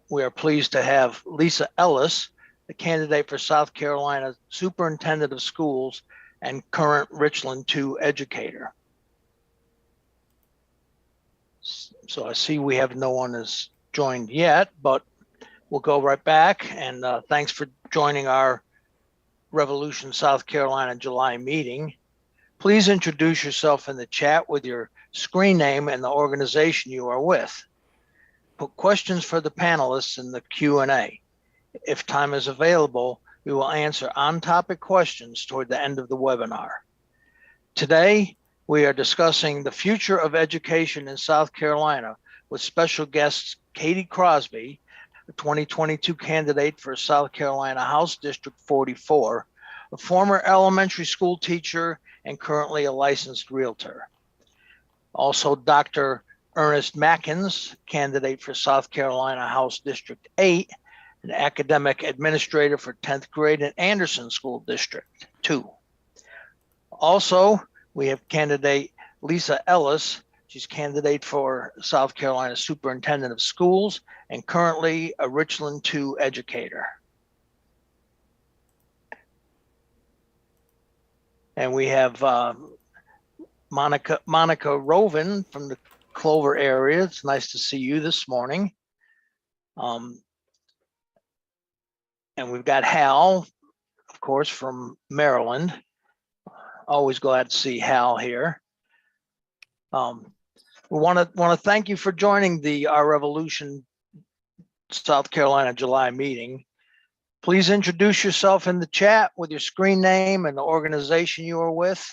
we are pleased to have Lisa Ellis, the candidate for South Carolina Superintendent of Schools and current Richland 2 educator. So I see we have no one has joined yet, but we'll go right back. And thanks for joining our Revolution South Carolina July meeting. Please introduce yourself in the chat with your screen name and the organization you are with. Put questions for the panelists in the Q&A. If time is available, we will answer on-topic questions toward the end of the webinar. Today, we are discussing the future of education in South Carolina with special guests Katie Crosby, a 2022 candidate for South Carolina House District 44, a former elementary school teacher and currently a licensed realtor. Also, Dr. Ernest Mackins, candidate for South Carolina House District 8, an academic administrator for 10th grade at Anderson School District 2. Also, we have candidate Lisa Ellis. She's candidate for South Carolina Superintendent of Schools and currently a Richland 2 educator. And we have Monica Rovin from the Clover area. It's nice to see you this morning. And we've got Hal, of course, from Maryland. Always glad to see Hal here. We want to thank you for joining our Revolution South Carolina July meeting. Please introduce yourself in the chat with your screen name and the organization you are with.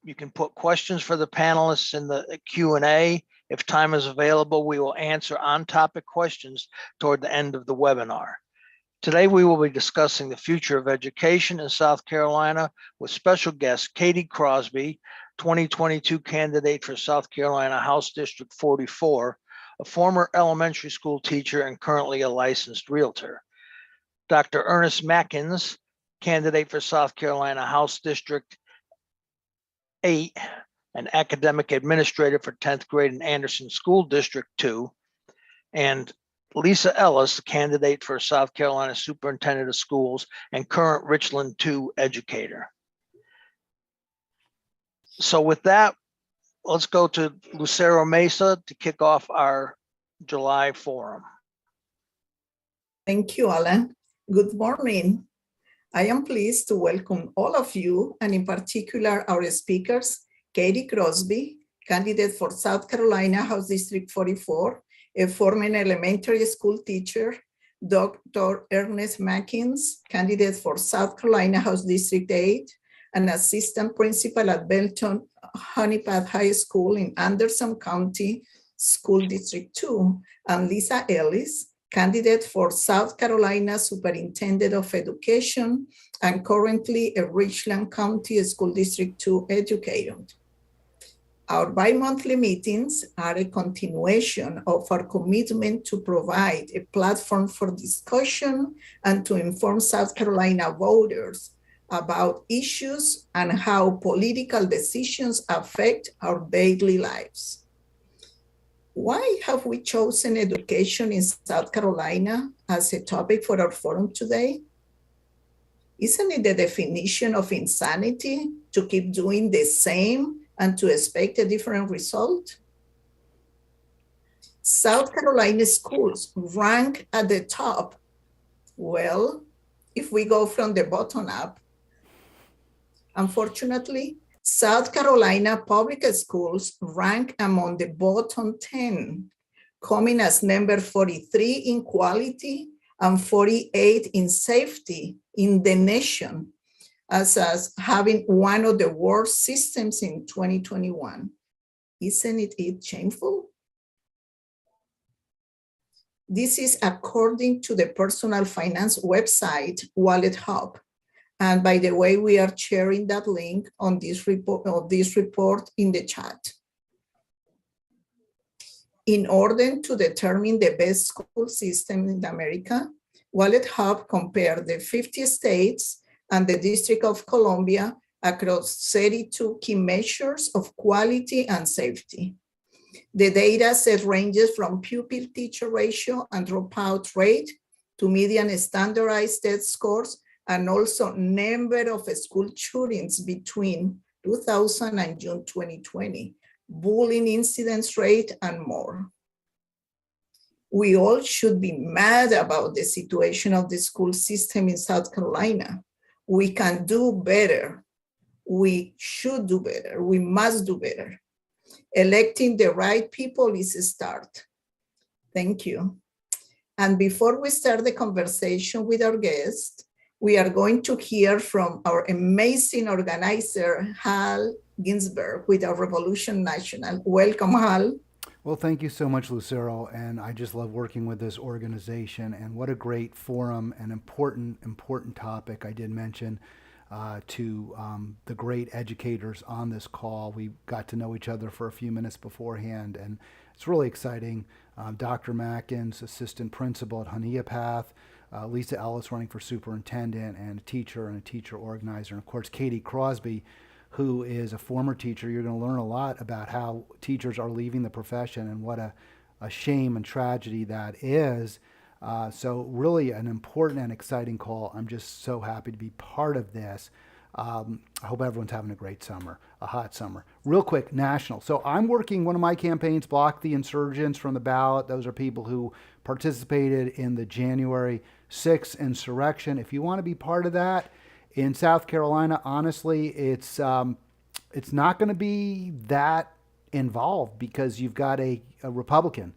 You can put questions for the panelists in the Q&A. If time is available, we will answer on-topic questions toward the end of the webinar. Today, we will be discussing the future of education in South Carolina with special guest Katie Crosby, 2022 candidate for South Carolina House District 44, a former elementary school teacher and currently a licensed realtor. Dr. Ernest Mackins, candidate for South Carolina House District 8, an academic administrator for 10th grade in Anderson School District 2, and Lisa Ellis, candidate for South Carolina Superintendent of Schools and current Richland 2 educator. So with that, let's go to Lucero Mesa to kick off our July forum. Thank you, Alan. Good morning. I am pleased to welcome all of you, and in particular our speakers, Katie Crosby, candidate for South Carolina House District 44, a former elementary school teacher, Dr. Ernest Mackins, candidate for South Carolina House District 8, an assistant principal at Belton Honeypath High School in Anderson County School District 2, and Lisa Ellis, candidate for South Carolina Superintendent of Education and currently a Richland County School District 2 educator. Our bi-monthly meetings are a continuation of our commitment to provide a platform for discussion and to inform South Carolina voters about issues and how political decisions affect our daily lives. Why have we chosen education in South Carolina as a topic for our forum today? Isn't it the definition of insanity to keep doing the same and to expect a different result? South Carolina schools rank at the top. Well, if we go from the bottom up, unfortunately, South Carolina public schools rank among the bottom 10, coming as number 43 in quality and 48 in safety in the nation, as having one of the worst systems in 2021. Isn't it shameful? This is according to the personal finance website, Wallet Hub. And by the way, we are sharing that link on this report in the chat. In order to determine the best school system in America, Wallet Hub compared the 50 states and the District of Columbia across 32 key measures of quality and safety. The data set ranges from pupil-teacher ratio and dropout rate to median standardized test scores, and also number of school shootings between 2000 and June 2020, bullying incidence rate, and more. We all should be mad about the situation of the school system in South Carolina. We can do better. We should do better. We must do better. Electing the right people is a start. Thank you. And before we start the conversation with our guest, we are going to hear from our amazing organizer, Hal Ginsberg, with our Revolution National. Welcome, Hal. Well, thank you so much, Lucero. And I just love working with this organization, and what a great forum and important topic. I did mention to the great educators on this call. We got to know each other for a few minutes beforehand, and it's really exciting. Dr. Mackins, assistant principal at Honea Lisa Ellis running for superintendent, and a teacher organizer, and of course Katie Crosby, who is a former teacher. You're going to learn a lot about how teachers are leaving the profession and what a shame and tragedy that is. So really an important and exciting call. I'm just so happy to be part of this. I hope everyone's having a great summer, a hot summer. Real quick, national. So I'm working one of my campaigns, Block the Insurgents from the Ballot. Those are people who participated in the January 6th insurrection. If you want to be part of that in South Carolina, honestly, it's not going to be that involved because you've got a Republican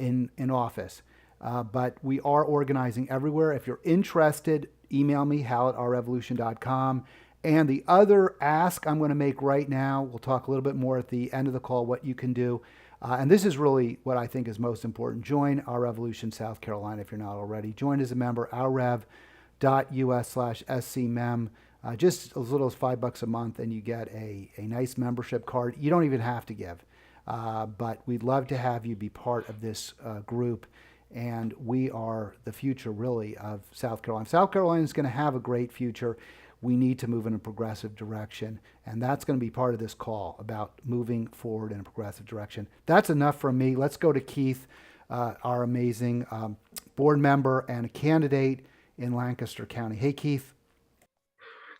in office. But we are organizing everywhere. If you're interested, email me, hal@ourrevolution.com. And the other ask I'm going to make right now, we'll talk a little bit more at the end of the call, what you can do. And this is really what I think is most important. Join Our Revolution South Carolina if you're not already. Join as a member, ourrev.us/scmem. Just as little as $5 a month, and you get a nice membership card. You don't even have to give. But we'd love to have you be part of this group. And we are the future, really, of South Carolina. South Carolina is going to have a great future. We need to move in a progressive direction. And that's going to be part of this call about moving forward in a progressive direction. That's enough from me. Let's go to Keith, our amazing board member and a candidate in Lancaster County. Hey, Keith.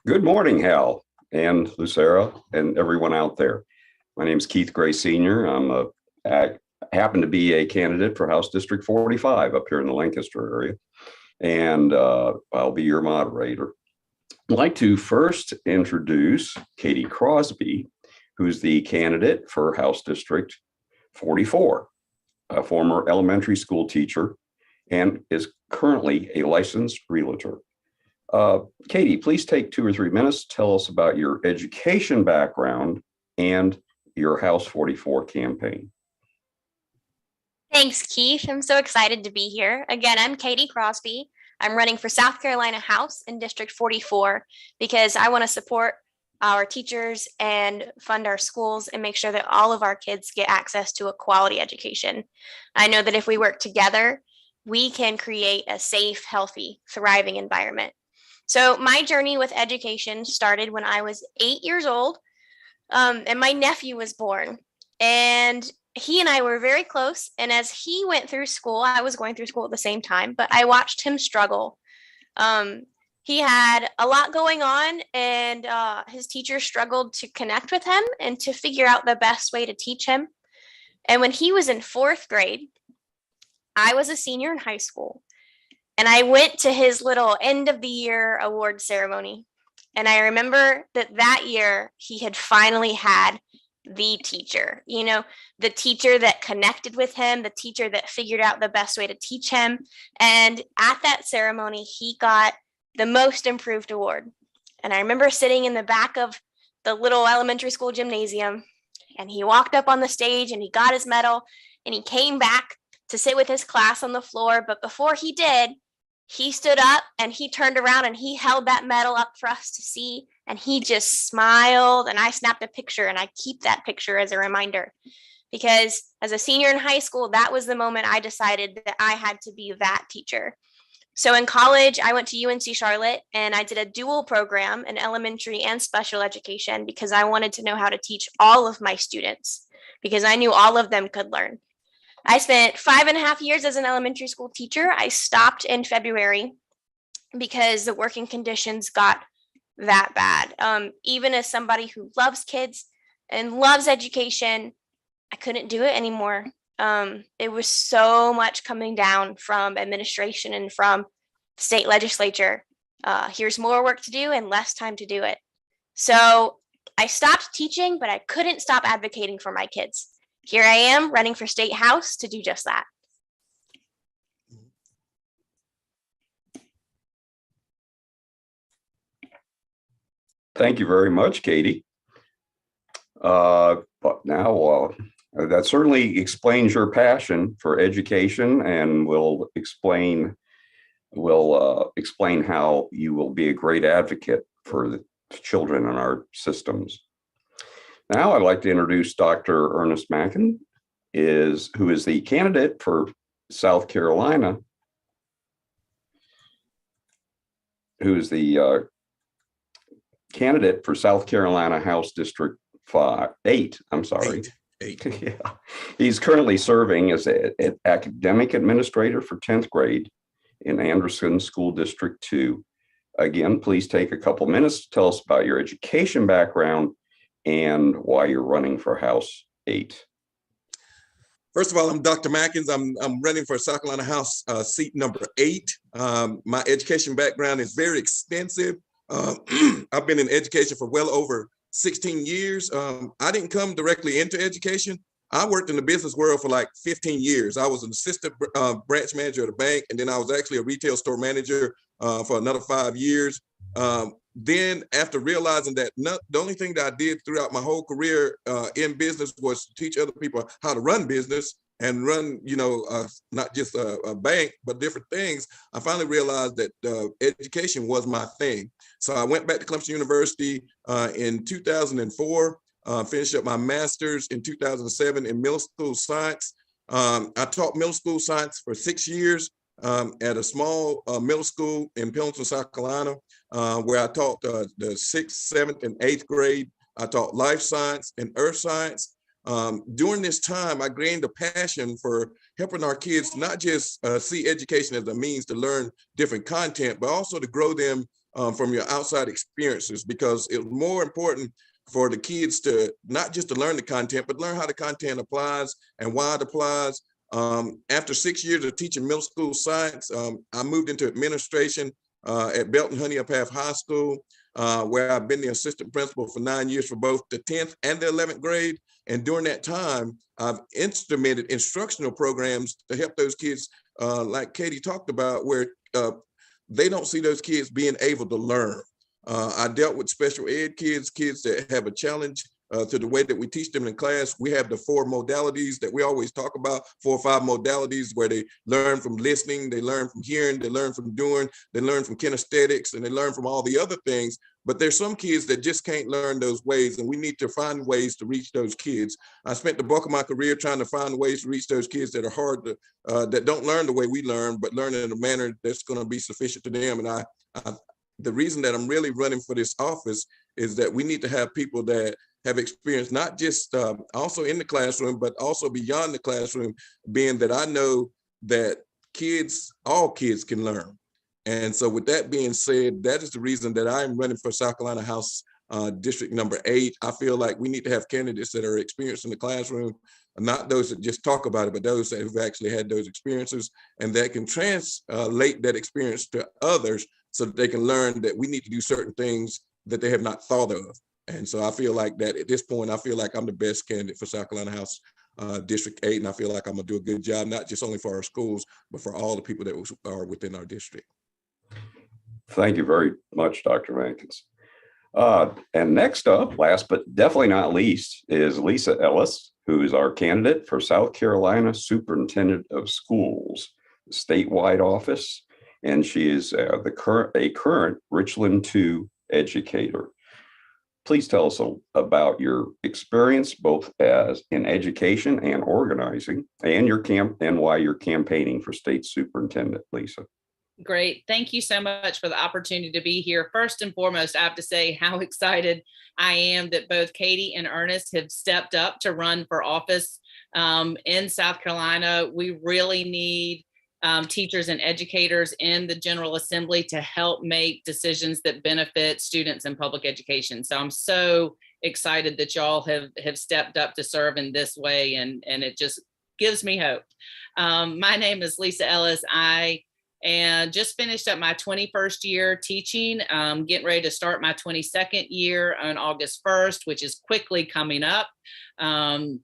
Good morning, Hal and Lucero and everyone out there. My name is Keith Gray Sr. I happen to be a candidate for House District 45 up here in the Lancaster area, and I'll be your moderator. I'd like to first introduce Katie Crosby, who's the candidate for House District 44, a former elementary school teacher, and is currently a licensed realtor. Katie, please take 2 or 3 minutes to tell us about your education background and your House 44 campaign. Thanks, Keith. I'm so excited to be here. Again, I'm Katie Crosby. I'm running for South Carolina House in District 44 because I want to support our teachers and fund our schools and make sure that all of our kids get access to a quality education. I know that if we work together, we can create a safe, healthy, thriving environment. So my journey with education started when I was 8 years old, and my nephew was born. And he and I were very close. And as he went through school, I was going through school at the same time, but I watched him struggle. He had a lot going on, and his teacher struggled to connect with him and to figure out the best way to teach him. And when he was in 4th grade, I was a senior in high school, and I went to his little end of the year award ceremony. And I remember that year he had finally had the teacher, the teacher that connected with him, the teacher that figured out the best way to teach him. And at that ceremony, he got the most improved award. And I remember sitting in the back of the little elementary school gymnasium, and he walked up on the stage and he got his medal, and he came back to sit with his class on the floor. But before he did, he stood up and he turned around and he held that medal up for us to see. And he just smiled, and I snapped a picture, and I keep that picture as a reminder, because as a senior in high school, that was the moment I decided that I had to be that teacher. So in college, I went to UNC Charlotte, and I did a dual program in elementary and special education because I wanted to know how to teach all of my students, because I knew all of them could learn. I spent 5.5 years as an elementary school teacher. I stopped in February because the working conditions got that bad. Even as somebody who loves kids and loves education, I couldn't do it anymore. It was so much coming down from administration and from state legislature. Here's more work to do and less time to do it. So I stopped teaching, but I couldn't stop advocating for my kids. Here I am running for state house to do just that. Thank you very much, Katie. But now that certainly explains your passion for education, and will explain how you will be a great advocate for the children in our systems. Now I'd like to introduce Dr. Ernest Mackins, who is the candidate for South Carolina, candidate for South Carolina House District 8. I'm sorry. Eight. Yeah. He's currently serving as an academic administrator for 10th grade in Anderson School District 2. Again, please take a couple minutes to tell us about your education background and why you're running for House 8. First of all, I'm Dr. Mackins. I'm running for South Carolina House seat number 8. My education background is very extensive. I've been in education for well over 16 years. I didn't come directly into education. I worked in the business world for like 15 years. I was an assistant branch manager at a bank, and then I was actually a retail store manager for another 5 years. Then after realizing that the only thing that I did throughout my whole career in business was to teach other people how to run business and run, not just a bank, but different things, I finally realized that education was my thing. So I went back to Clemson University in 2004, finished up my master's in 2007 in middle school science. I taught middle school science for 6 years at a small middle school in Pendleton, South Carolina, where I taught the 6th, 7th, and 8th grade. I taught life science and earth science. During this time, I gained a passion for helping our kids not just see education as a means to learn different content, but also to grow them from your outside experiences, because it was more important for the kids to not just to learn the content, but learn how the content applies and why it applies. After 6 years of teaching middle school science, I moved into administration at Belton Honeyup Half High School, where I've been the assistant principal for 9 years for both the 10th and the 11th grade. And during that time, I've instrumented instructional programs to help those kids, like Katie talked about, where they don't see those kids being able to learn. I dealt with special ed kids that have a challenge to the way that we teach them in class. We have the 4 modalities that we always talk about, 4 or 5 modalities, where they learn from listening, they learn from hearing, they learn from doing, they learn from kinesthetics, and they learn from all the other things. But there's some kids that just can't learn those ways, and we need to find ways to reach those kids. I spent the bulk of my career trying to find ways to reach those kids that are hard to, that don't learn the way we learn, but learn in a manner that's going to be sufficient to them. And the reason that I'm really running for this office is that we need to have people that have experience, not just also in the classroom, but also beyond the classroom, being that I know that all kids can learn. And so with that being said, that is the reason that I'm running for South Carolina House District number 8. I feel like we need to have candidates that are experienced in the classroom, not those that just talk about it, but those that have actually had those experiences and that can translate that experience to others so that they can learn that we need to do certain things that they have not thought of. And so I feel like that at this point, I feel like I'm the best candidate for South Carolina House District 8. And I feel like I'm gonna do a good job, not just only for our schools, but for all the people that are within our district. Thank you very much, Dr. Mackins. And next up, last but definitely not least, is Lisa Ellis, who is our candidate for South Carolina Superintendent of Schools, statewide office. And she is a current Richland 2 educator. Please tell us about your experience both as in education and organizing, and and why you're campaigning for state superintendent, Lisa. Great. Thank you so much for the opportunity to be here. First and foremost, I have to say how excited I am that both Katie and Ernest have stepped up to run for office in South Carolina. We really need teachers and educators in the General Assembly to help make decisions that benefit students in public education. So I'm so excited that y'all have stepped up to serve in this way, and it just gives me hope. My name is Lisa Ellis. And just finished up my 21st year teaching, getting ready to start my 22nd year on August 1st, which is quickly coming up. And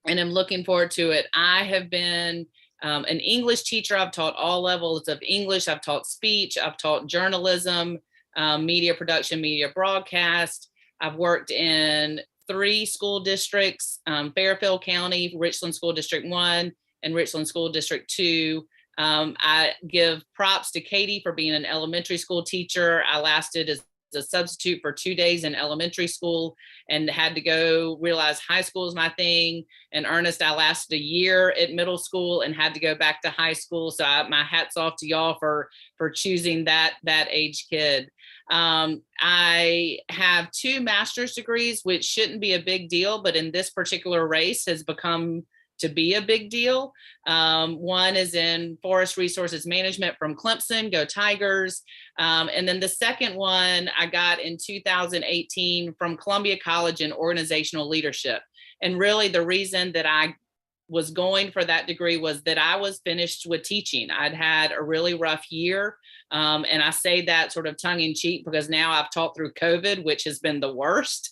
I'm looking forward to it. I have been an English teacher. I've taught all levels of English. I've taught speech. I've taught journalism, media production, media broadcast. I've worked in 3 school districts, Fairfield County, Richland School District 1, and Richland School District 2. I give props to Katie for being an elementary school teacher. I lasted as a substitute for 2 days in elementary school and had to go realize high school is my thing. And Ernest, I lasted a year at middle school and had to go back to high school. So my hat's off to y'all for choosing that age kid. I have 2 master's degrees, which shouldn't be a big deal, but in this particular race has become to be a big deal. One is in forest resources management from Clemson, go Tigers. And then the second one I got in 2018 from Columbia College in organizational leadership. And really the reason that I was going for that degree was that I was finished with teaching. I'd had a really rough year. And I say that sort of tongue in cheek because now I've taught through COVID, which has been the worst.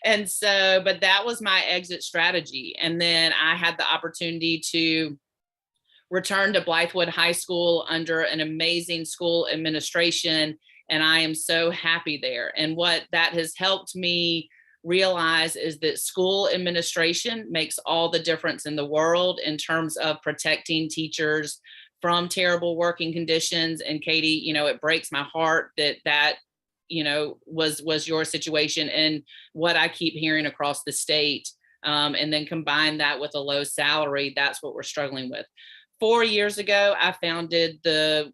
And so, but that was my exit strategy. And then I had the opportunity to return to Blythewood High School under an amazing school administration. And I am so happy there. And what that has helped me realize is that school administration makes all the difference in the world in terms of protecting teachers from terrible working conditions. And Katie, it breaks my heart that was your situation and what I keep hearing across the state. And then combine that with a low salary, that's what we're struggling with. 4 years ago, I founded the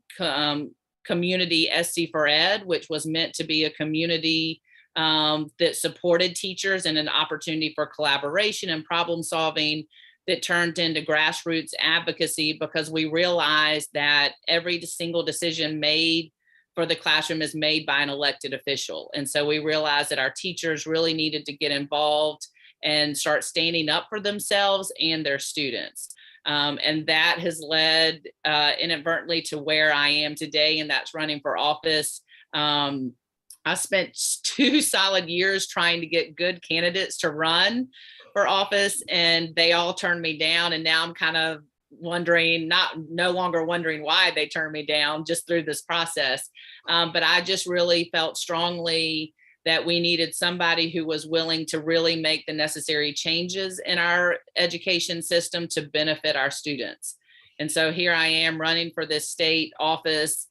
community SC for Ed, which was meant to be a community that supported teachers and an opportunity for collaboration and problem solving that turned into grassroots advocacy because we realized that every single decision made for the classroom is made by an elected official. And so we realized that our teachers really needed to get involved and start standing up for themselves and their students. And that has led inadvertently to where I am today, and that's running for office. I spent 2 solid years trying to get good candidates to run for office, and they all turned me down. And now I'm kind of wondering, no longer wondering why they turned me down just through this process. But I just really felt strongly that we needed somebody who was willing to really make the necessary changes in our education system to benefit our students. And so here I am running for this state office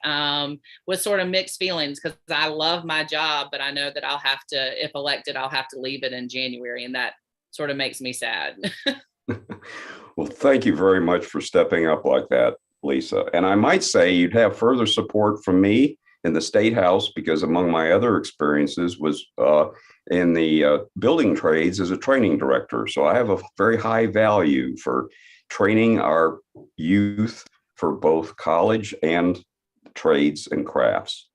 with sort of mixed feelings because I love my job, but I know that I'll have to, if elected, I'll have to leave it in January. And that sort of makes me sad. Well, thank you very much for stepping up like that, Lisa. And I might say you'd have further support from me in the State House because among my other experiences was in the building trades as a training director. So I have a very high value for training our youth for both college and trades and crafts.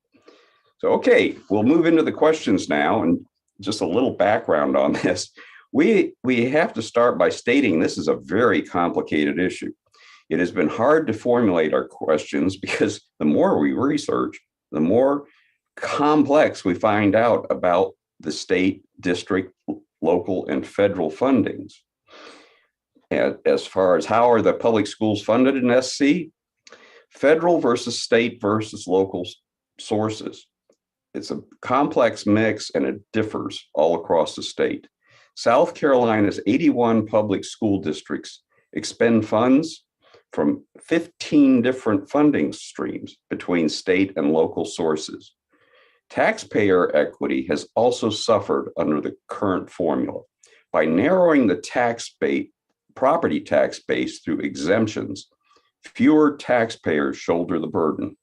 So, okay, we'll move into the questions now and just a little background on this. We have to start by stating this is a very complicated issue. It has been hard to formulate our questions because the more we research, the more complex we find out about the state, district, local, and federal fundings. As far as how are the public schools funded in SC, federal versus state versus local sources. It's a complex mix and it differs all across the state. South Carolina's 81 public school districts expend funds from 15 different funding streams between state and local sources. Taxpayer equity has also suffered under the current formula. By narrowing the property tax base through exemptions, fewer taxpayers shoulder the burden.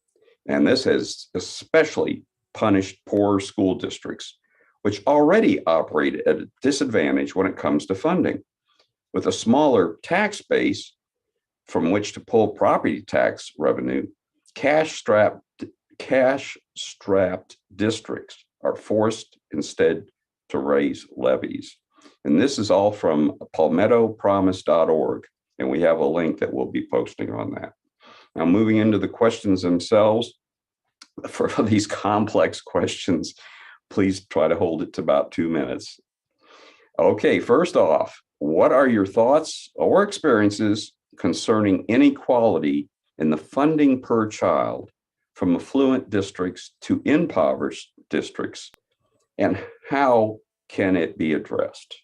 And this has especially punished poor school districts, which already operate at a disadvantage when it comes to funding. With a smaller tax base from which to pull property tax revenue, cash-strapped districts are forced instead to raise levies. And this is all from palmettopromise.org, and we have a link that we'll be posting on that. Now, moving into the questions themselves, for these complex questions, please try to hold it to about 2 minutes. Okay, first off, what are your thoughts or experiences concerning inequality in the funding per child from affluent districts to impoverished districts, and how can it be addressed?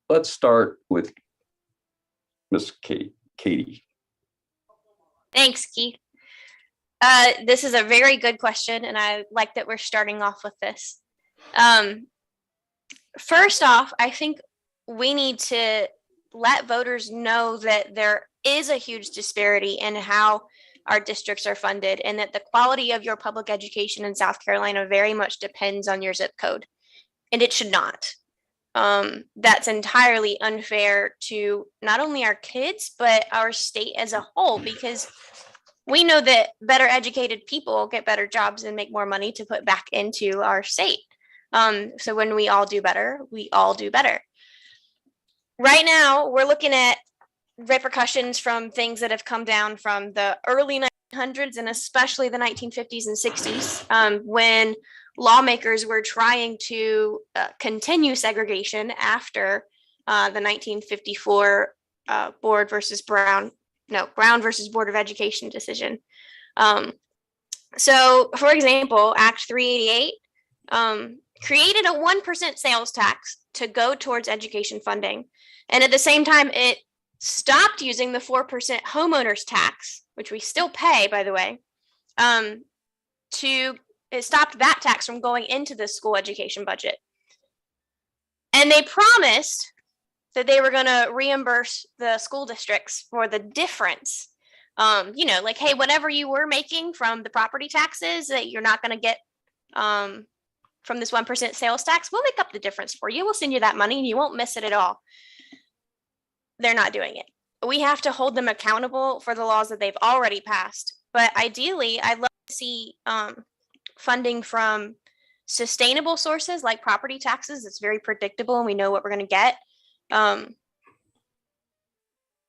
Let's start with Ms. Katie. Thanks, Keith. This is a very good question, and I like that we're starting off with this. First off, I think we need to let voters know that there is a huge disparity in how our districts are funded, and that the quality of your public education in South Carolina very much depends on your zip code, and it should not. That's entirely unfair to not only our kids, but our state as a whole, because we know that better educated people get better jobs and make more money to put back into our state. So when we all do better, we all do better. Right now, we're looking at repercussions from things that have come down from the early 1900s and especially the 1950s and 60s, when lawmakers were trying to continue segregation after the 1954 Brown versus Board of Education decision. So, for example, Act 388 created a 1% sales tax to go towards education funding. And at the same time, it stopped using the 4% homeowners tax, which we still pay, by the way, it stopped that tax from going into the school education budget. And they promised that they were going to reimburse the school districts for the difference. Like, hey, whatever you were making from the property taxes that you're not going to get from this 1% sales tax, we'll make up the difference for you. We'll send you that money and you won't miss it at all. They're not doing it. We have to hold them accountable for the laws that they've already passed. But ideally, I'd love to see funding from sustainable sources like property taxes. It's very predictable and we know what we're going to get.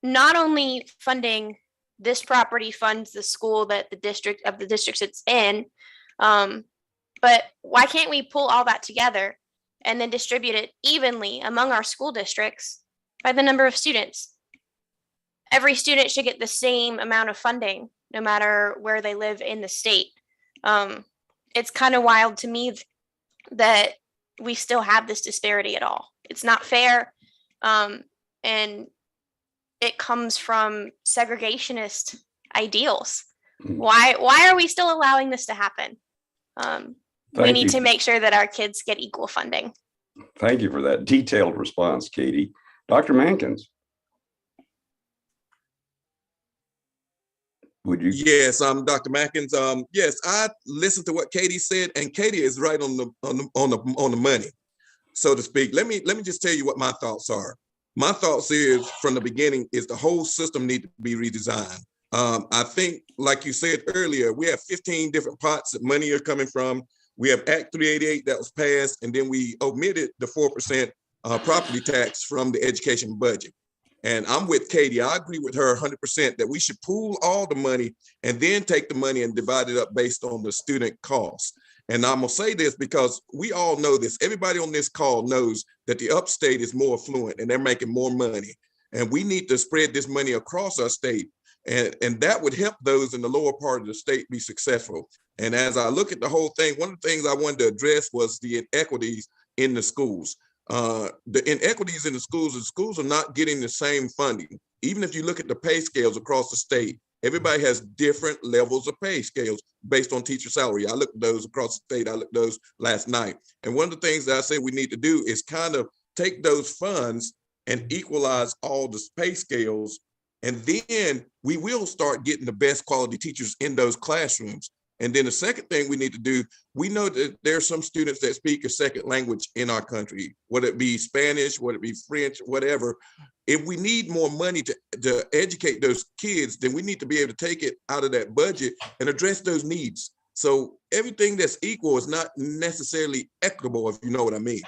Not only funding this property funds the school that the districts it's in, but why can't we pull all that together and then distribute it evenly among our school districts by the number of students? Every student should get the same amount of funding, no matter where they live in the state. It's kind of wild to me that we still have this disparity at all. It's not fair. And it comes from segregationist ideals. Why are we still allowing this to happen? We need to make sure that our kids get equal funding. Thank you for that detailed response, Katie. Dr. Mackins. Would you? Yes, I'm Dr. Mackins. Yes, I listened to what Katie said, and Katie is right on the money, so to speak. Let me just tell you what my thoughts are. My thoughts is from the beginning is the whole system need to be redesigned. I think, like you said earlier, we have 15 different pots that money are coming from. We have Act 388 that was passed, and then we omitted the 4% property tax from the education budget. And I'm with Katie. I agree with her 100% that we should pool all the money and then take the money and divide it up based on the student costs. And I'm gonna say this because we all know this. Everybody on this call knows that the upstate is more affluent and they're making more money. And we need to spread this money across our state. And that would help those in the lower part of the state be successful. And as I look at the whole thing, one of the things I wanted to address was the inequities in the schools. The inequities in the schools are not getting the same funding. Even if you look at the pay scales across the state, everybody has different levels of pay scales based on teacher salary. I looked at those across the state. I looked at those last night. And one of the things that I say we need to do is kind of take those funds and equalize all the pay scales And then we will start getting the best quality teachers in those classrooms. And then the second thing we need to do, we know that there are some students that speak a second language in our country, whether it be Spanish, whether it be French, whatever. If we need more money to educate those kids, then we need to be able to take it out of that budget and address those needs. So everything that's equal is not necessarily equitable, if you know what I mean.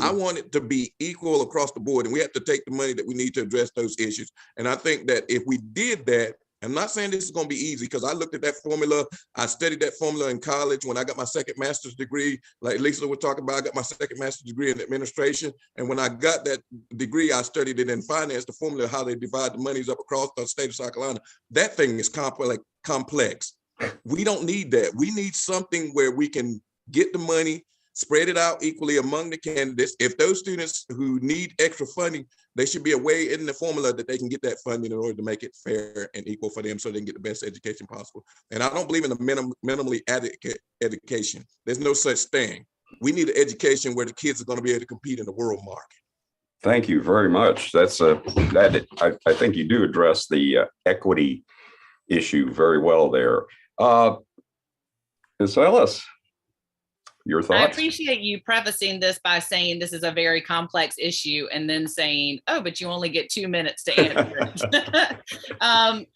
I want it to be equal across the board, and we have to take the money that we need to address those issues. And I think that if we did that, I'm not saying this is going to be easy, because I looked at that formula. I studied that formula in college when I got my second master's degree. Like Lisa was talking about, I got my second master's degree in administration. And when I got that degree, I studied it in finance, the formula, how they divide the monies up across the state of South Carolina. That thing is complex. We don't need that. We need something where we can get the money, spread it out equally among the candidates. If those students who need extra funding, they should be a way in the formula that they can get that funding in order to make it fair and equal for them so they can get the best education possible. And I don't believe in a minimally adequate education. There's no such thing. We need an education where the kids are going to be able to compete in the world market. Thank you very much. I think you do address the equity issue very well there. Ms. Ellis, your thoughts? I appreciate you prefacing this by saying this is a very complex issue and then saying, oh, but you only get 2 minutes to answer it.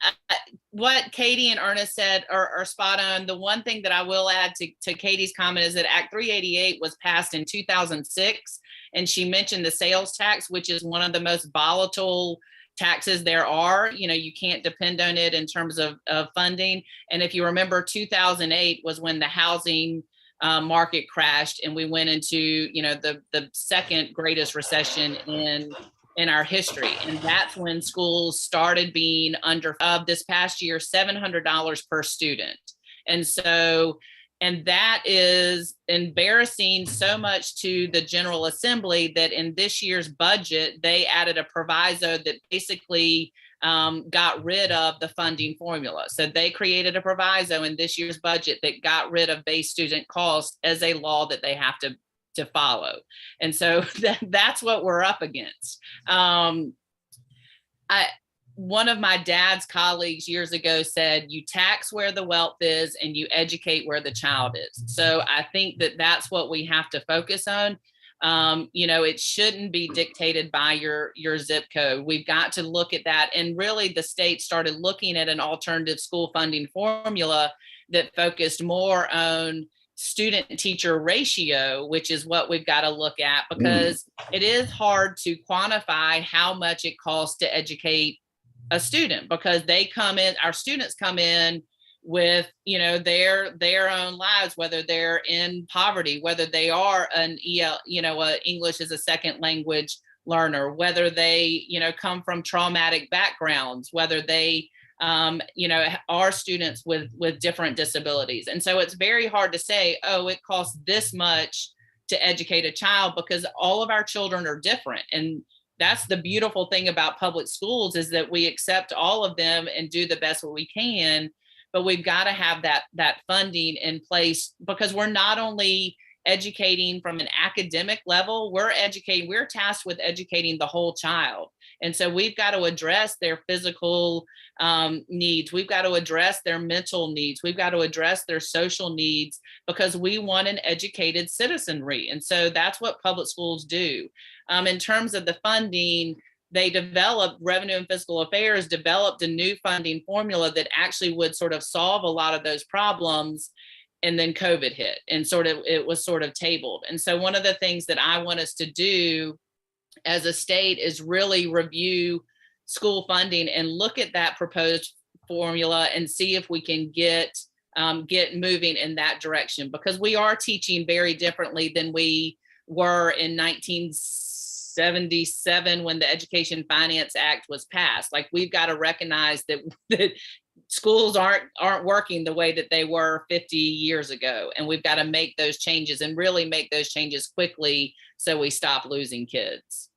What Katie and Ernest said are spot on. The one thing that I will add to Katie's comment is that Act 388 was passed in 2006, and she mentioned the sales tax, which is one of the most volatile taxes there are. You know, you can't depend on it in terms of funding. And if you remember, 2008 was when the housing market crashed, and we went into, you know, the second greatest recession in our history. And that's when schools started being under this past year, $700 per student. And so, and that is embarrassing so much to the General Assembly that in this year's budget, they added a proviso that basically got rid of the funding formula. So they created a proviso in this year's budget that got rid of base student costs as a law that they have to follow. And so that's what we're up against. One of my dad's colleagues years ago said, you tax where the wealth is and you educate where the child is. So I think that that's what we have to focus on. You know, it shouldn't be dictated by your zip code. We've got to look at that. And really the state started looking at an alternative school funding formula that focused more on student teacher ratio, which is what we've got to look at, because it is hard to quantify how much it costs to educate a student, because they come in, our students come in with, you know, their own lives, whether they're in poverty, whether they are an English as a second language learner, whether they, you know, come from traumatic backgrounds, whether they, you know, are students with different disabilities. And so it's very hard to say, oh, it costs this much to educate a child, because all of our children are different. And that's the beautiful thing about public schools, is that we accept all of them and do the best what we can. But we've got to have that funding in place, because we're not only educating from an academic level, we're tasked with educating the whole child. And so we've got to address their physical needs. We've got to address their mental needs. We've got to address their social needs, because we want an educated citizenry. And so that's what public schools do. In terms of the funding, Revenue and Fiscal Affairs developed a new funding formula that actually would sort of solve a lot of those problems. And then COVID hit, and it was sort of tabled. And so one of the things that I want us to do as a state is really review school funding and look at that proposed formula and see if we can get moving in that direction, because we are teaching very differently than we were in 1977 when the Education Finance Act was passed. Like, we've got to recognize that schools aren't working the way that they were 50 years ago. And we've got to make those changes, and really make those changes quickly so we stop losing kids.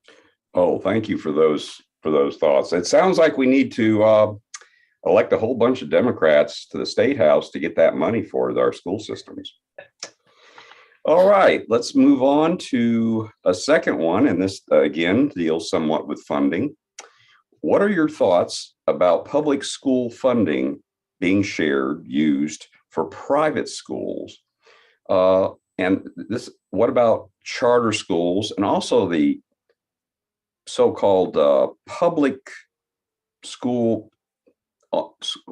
Oh, thank you for those thoughts. It sounds like we need to elect a whole bunch of Democrats to the State House to get that money for our school systems. All right, let's move on to a second one. And this, again, deals somewhat with funding. what are your thoughts about public school funding being shared, used for private schools? And this, what about charter schools and also the so-called public school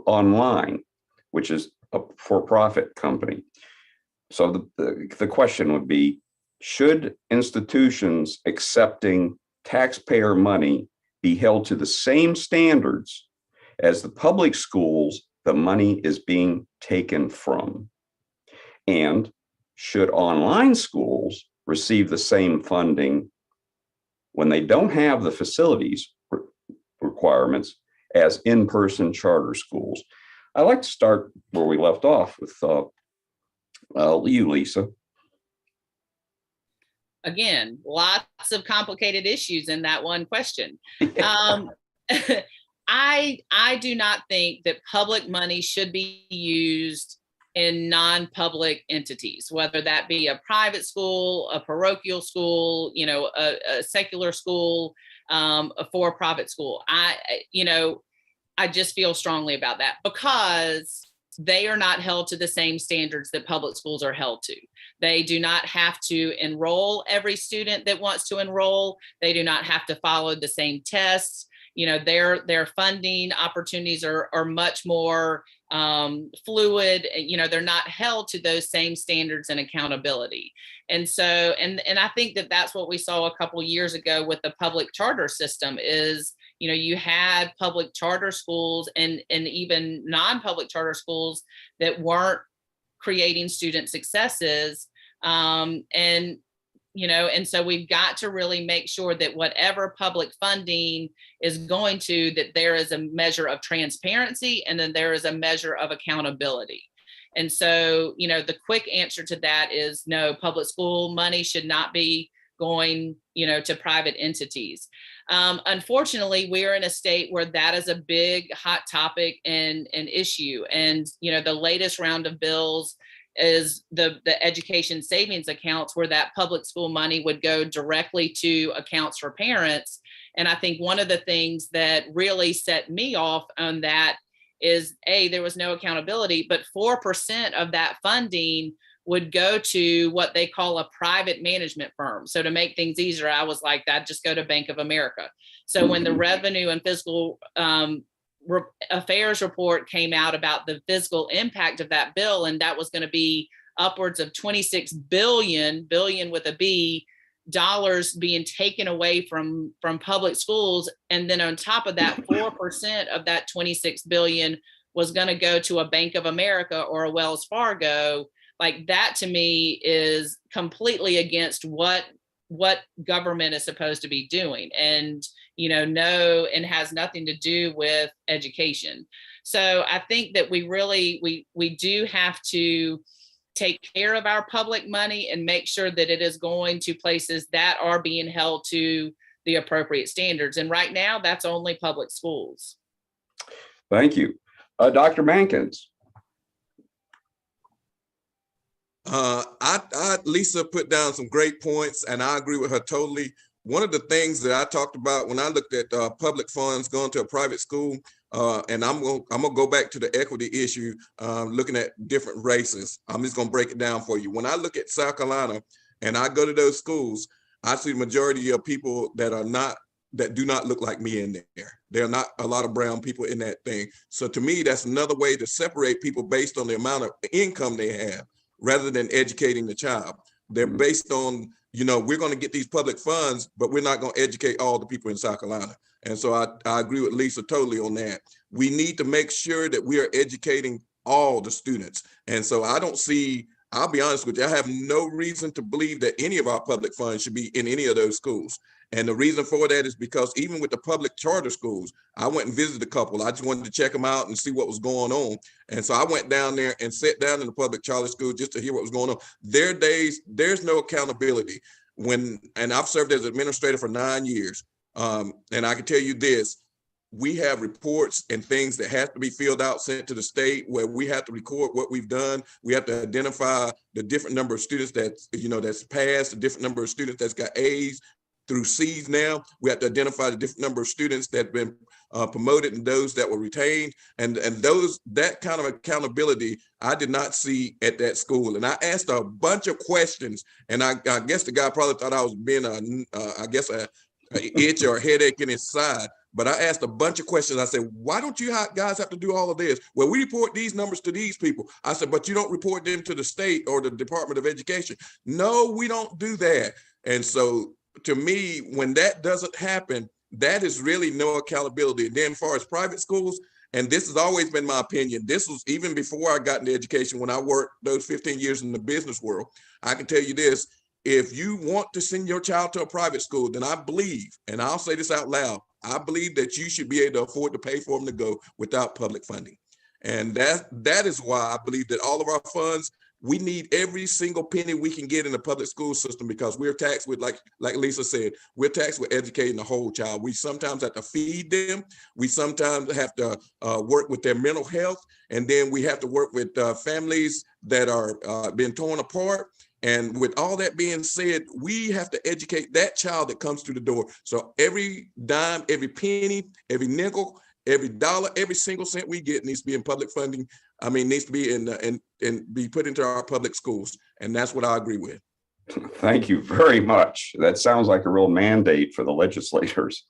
online, which is a for-profit company? So the question would be, should institutions accepting taxpayer money be held to the same standards as the public schools the money is being taken from? And should online schools receive the same funding when they don't have the facilities requirements as in-person charter schools? I'd like to start where we left off with you, Lisa. Again, lots of complicated issues in that one question. I do not think that public money should be used in non-public entities, whether that be a private school, a parochial school, a secular school, a for-profit school. I just feel strongly about that because they are not held to the same standards that public schools are held to. They do not have to enroll every student that wants to enroll. They do not have to follow the same tests. Their funding opportunities are much more fluid. They're not held to those same standards and accountability. And so, and I think that that's what we saw a couple of years ago with the public charter system is, you had public charter schools and even non-public charter schools that weren't creating student successes. And so we've got to really make sure that whatever public funding is going to, that there is a measure of transparency and then there is a measure of accountability. And so, the quick answer to that is no, public school money should not be going, to private entities. Unfortunately, we're in a state where that is a big hot topic and an issue. And, the latest round of bills is the education savings accounts where that public school money would go directly to accounts for parents. And I think one of the things that really set me off on that is there was no accountability, but 4% of that funding would go to what they call a private management firm. So to make things easier, I was like, that just go to Bank of America. So when the revenue and fiscal affairs report came out about the fiscal impact of that bill, and that was going to be upwards of 26 billion with a B, dollars being taken away from public schools. And then on top of that, 4% of that 26 billion was going to go to a Bank of America or a Wells Fargo. Like that to me is completely against what government is supposed to be doing, and and has nothing to do with education. So I think that we do have to take care of our public money and make sure that it is going to places that are being held to the appropriate standards. And right now, that's only public schools. Thank you. Dr. Mackins. Lisa put down some great points, and I agree with her totally. One of the things that I talked about when I looked at public funds going to a private school, and I'm gonna go back to the equity issue, looking at different races. I'm just gonna break it down for you. When I look at South Carolina and I go to those schools, I see the majority of people that do not look like me in there. There are not a lot of brown people in that thing. So to me, that's another way to separate people based on the amount of income they have, rather than educating the child. They're based on, we're going to get these public funds, but we're not going to educate all the people in South Carolina. And so I agree with Lisa totally on that. We need to make sure that we are educating all the students. And so I'll be honest with you, I have no reason to believe that any of our public funds should be in any of those schools. And the reason for that is because even with the public charter schools, I went and visited a couple. I just wanted to check them out and see what was going on. And so I went down there and sat down in the public charter school just to hear what was going on. There's no accountability. And I've served as administrator for 9 years. And I can tell you this, we have reports and things that have to be filled out, sent to the state, where we have to record what we've done. We have to identify the different number of students that's passed, the different number of students that's got A's through C's now. We have to identify the different number of students that have been promoted and those that were retained. And that kind of accountability I did not see at that school. And I asked a bunch of questions, and I guess the guy probably thought I was being an itch or a headache in his side. But I asked a bunch of questions. I said, why don't you guys have to do all of this? Well, we report these numbers to these people. I said, but you don't report them to the state or the Department of Education. No, we don't do that. And so to me, when that doesn't happen, that is really no accountability. And then as far as private schools, and this has always been my opinion, this was even before I got into education, when I worked those 15 years in the business world, I can tell you this, if you want to send your child to a private school, then I believe, and I'll say this out loud, I believe that you should be able to afford to pay for them to go without public funding. And that is why I believe that all of our funds, we need every single penny we can get in the public school system, because we're taxed with, like Lisa said, we're taxed with educating the whole child. We sometimes have to feed them. We sometimes have to work with their mental health. And then we have to work with families that are being torn apart. And with all that being said, we have to educate that child that comes through the door. So every dime, every penny, every nickel, every dollar, every single cent we get needs to be in public funding. I mean, needs to be and be put into our public schools. And that's what I agree with. Thank you very much. That sounds like a real mandate for the legislators.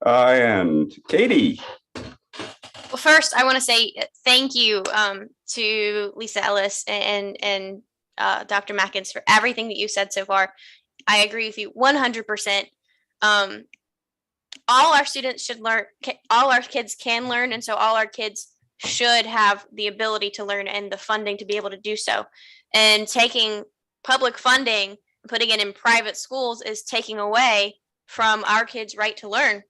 And Katie. Well, first, I want to say thank you to Lisa Ellis and Dr. Mackins for everything that you said so far. I agree with you 100%. All our students should learn, all our kids can learn, and so all our kids should have the ability to learn and the funding to be able to do so. And taking public funding, putting it in private schools is taking away from our kids' right to learn.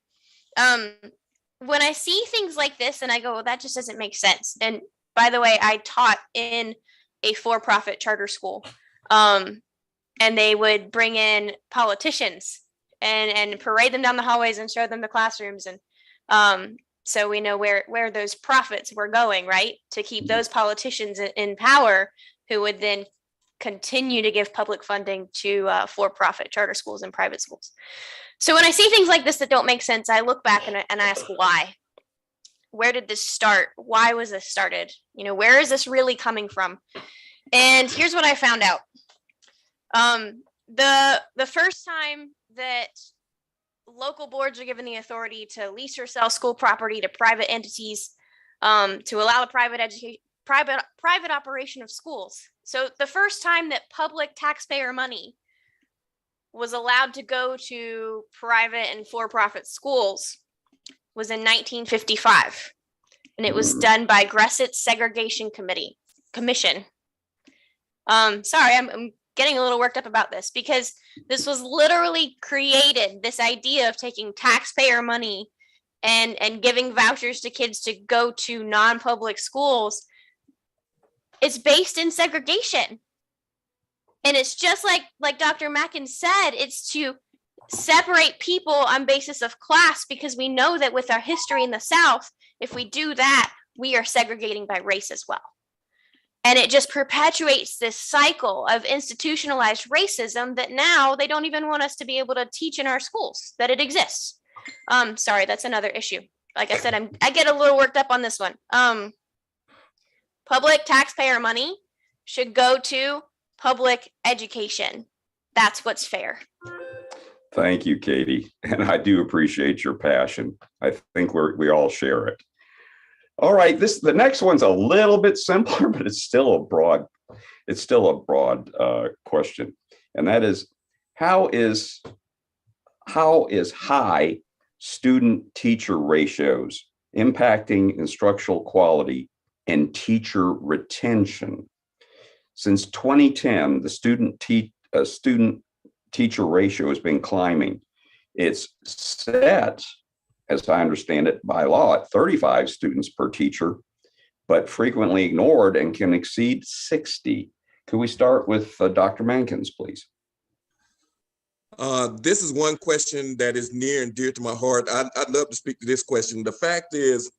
When I see things like this and I go, well, that just doesn't make sense. And by the way, I taught in a for-profit charter school, and they would bring in politicians and parade them down the hallways and show them the classrooms, and so we know where those profits were going, right, to keep those politicians in power, who would then continue to give public funding to for-profit charter schools and private schools. So when I see things like this that don't make sense, I look back and I ask why. Where did this start? Why was this started? You know, where is this really coming from? And here's what I found out. The first time that local boards are given the authority to lease or sell school property to private entities, to allow the private operation of schools. So the first time that public taxpayer money was allowed to go to private and for-profit schools was in 1955, and it was done by Gressett's Segregation Commission. Sorry, I'm getting a little worked up about this, because this was literally created, this idea of taking taxpayer money and giving vouchers to kids to go to non-public schools. It's based in segregation. And it's just like Dr. Mackins said, it's to separate people on basis of class, because we know that with our history in the South, if we do that, we are segregating by race as well. And it just perpetuates this cycle of institutionalized racism that now they don't even want us to be able to teach in our schools that it exists. Sorry, that's another issue. Like I said, I get a little worked up on this one. Public taxpayer money should go to public education. That's what's fair. Thank you, Katie. And I do appreciate your passion. I think we all share it. All right, the next one's a little bit simpler, but it's still a broad question. And that is, how is high student teacher ratios impacting instructional quality and teacher retention? Since 2010, the student teacher ratio has been climbing. It's set, as I understand it, by law at 35 students per teacher, but frequently ignored and can exceed 60. Could we start with Dr. Mackins, please? This is one question that is near and dear to my heart. I'd love to speak to this question. The fact is,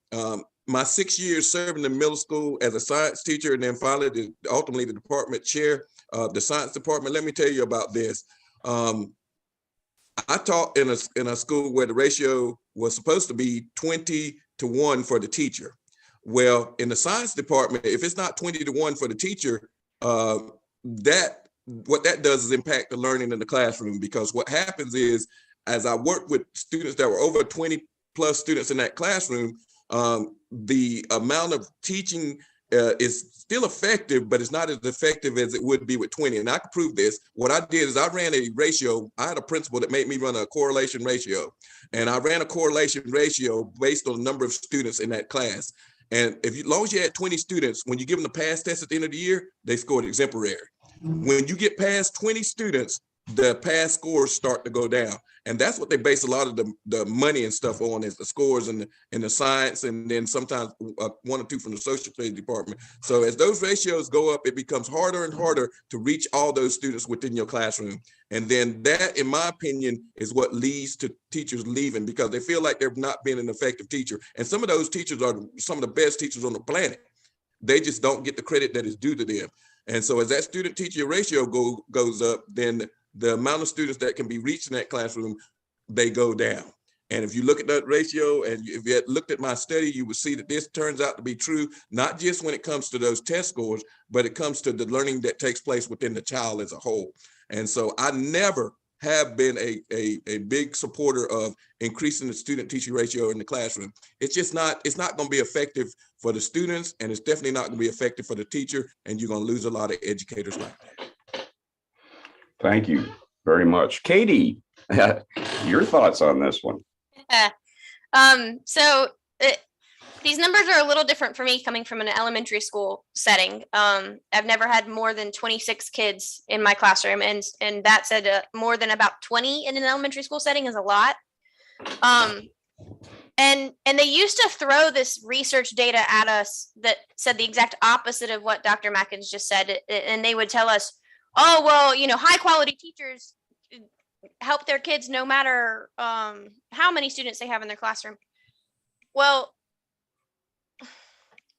my 6 years serving in middle school as a science teacher, and then finally, ultimately the department chair of the science department, let me tell you about this. I taught in a school where the ratio was supposed to be 20-1 for the teacher. Well, in the science department, if it's not 20-1 for the teacher, what that does is impact the learning in the classroom, because what happens is, as I work with students that were over 20 plus students in that classroom, the amount of teaching is still effective, but it's not as effective as it would be with 20. And I can prove this. What I did is I ran a ratio. I had a principal that made me run a correlation ratio. And I ran a correlation ratio based on the number of students in that class. And as long as you had 20 students, when you give them the pass test at the end of the year, they scored exemplary. When you get past 20 students, the pass scores start to go down. And that's what they base a lot of the money and stuff on, is the scores and the science, and then sometimes 1 or 2 from the social studies department. So as those ratios go up, it becomes harder and harder to reach all those students within your classroom. And then that, in my opinion, is what leads to teachers leaving, because they feel like they're not being an effective teacher. And some of those teachers are some of the best teachers on the planet. They just don't get the credit that is due to them. And so as that student teacher ratio goes up, then the amount of students that can be reached in that classroom, they go down. And if you look at that ratio, and if you had looked at my study, you would see that this turns out to be true, not just when it comes to those test scores, but it comes to the learning that takes place within the child as a whole. And so I never have been a big supporter of increasing the student teacher ratio in the classroom. It's not going to be effective for the students, and it's definitely not going to be effective for the teacher, and you're going to lose a lot of educators like that. Thank you very much. Katie, your thoughts on this one? These numbers are a little different for me coming from an elementary school setting. I've never had more than 26 kids in my classroom, and that said, more than about 20 in an elementary school setting is a lot. And they used to throw this research data at us that said the exact opposite of what Dr. Mackins just said, and they would tell us, oh, well, high quality teachers help their kids no matter how many students they have in their classroom. Well,